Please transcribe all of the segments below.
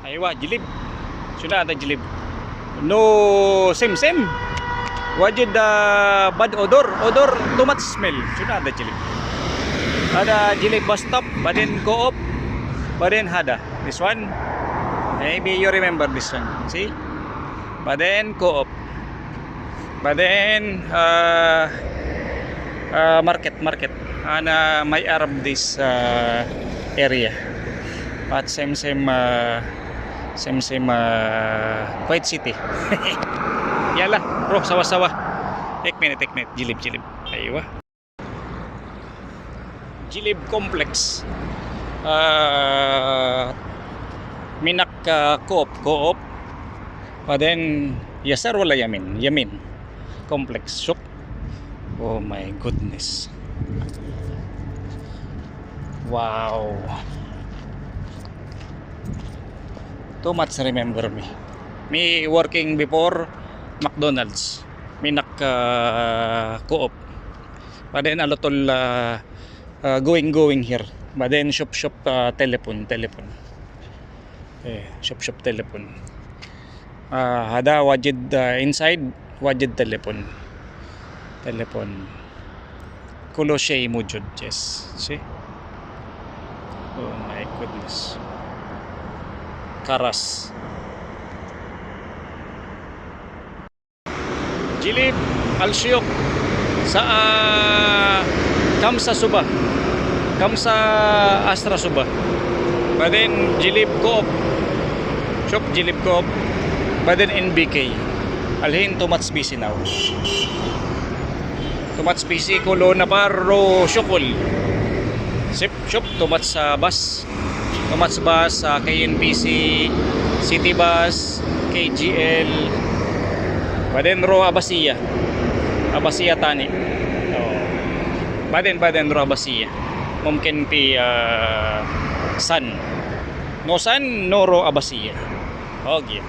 Aywa, jilib. Suna ada jilib. No, same. Wajid bad odor too much smell. Suna ada jilib. Ada jilib bus stop, Baden Co-op, Baden Hada. This one, maybe you remember this one. See, Baden Co-op, Baden market. Ana may Arab this area, but same Kuwait City. Yala bro, sawa ek minute jilib aywa jilib complex minak co-op then yasar wala yamin complex shop. Oh my goodness, wow, too much remember me working before McDonald's, minak co-op, but then a lot going here, but then shop telephone shop telephone hada wajid inside wajid telephone kuloshay mujud. Yes, see, oh my goodness, karas jilib al-Syuq sa Kamsa Suba, Kamsa Astra Suba, baden jilib Co-op shop, jilib Co-op, baden NBK alhin too much busy now, too much busy kulo na paro syukol sip shop, too much bus KNPC, City Bus, KGL, baden ro Abasiya tani. Oh. Baden ro Abasiya. Mungkin pi san. No san no ro Abasiya. Okay.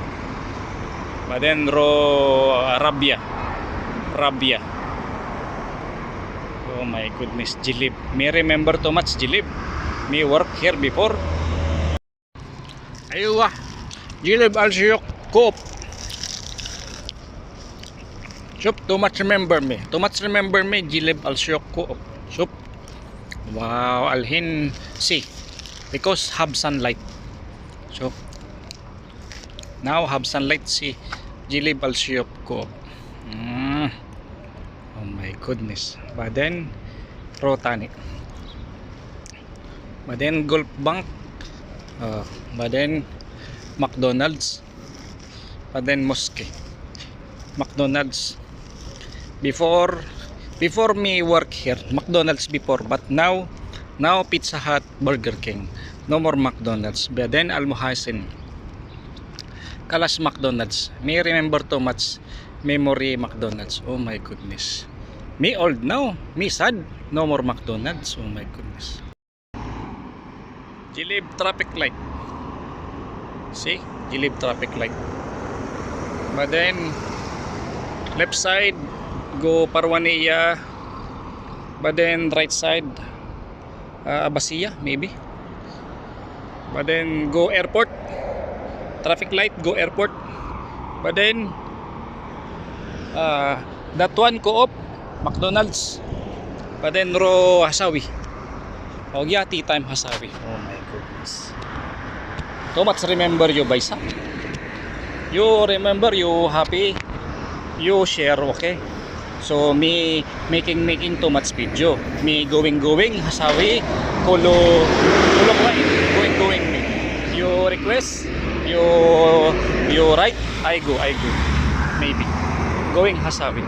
Baden ro Rabia. Oh my goodness, jilib. Me remember too much jilib. Me work here before. Aywa. Jilib al-Syuq Co-op. Shop, too much remember me jilib al-Syuq Co-op shop. Wow, alhin see, because have sunlight. So now have sunlight, see jilib al-Syuq Co-op. Oh my goodness, baden Rotani, baden Gulf Bank, baden McDonald's, baden Mosque. McDonald's before me work here, McDonald's before, but now Pizza Hut, Burger King, no more McDonald's. But then Al Muhassin, Kalas McDonald's. Me remember too much memory McDonald's. Oh my goodness, me old now, me sad, no more McDonald's. Oh my goodness. Jilib traffic light, see jilib traffic light, but then left side go Parwania, but then right side Abasiya maybe, but then go airport, traffic light go airport, but then that one Co-op McDonald's, but then ro Hasawi, tea time Hasawi. Oh my goodness, too much remember you Baisa, you remember, you happy, you share, okay? So me making too much video, me going Hasawi, kulo going me. You request, you write, I go maybe going Hasawi.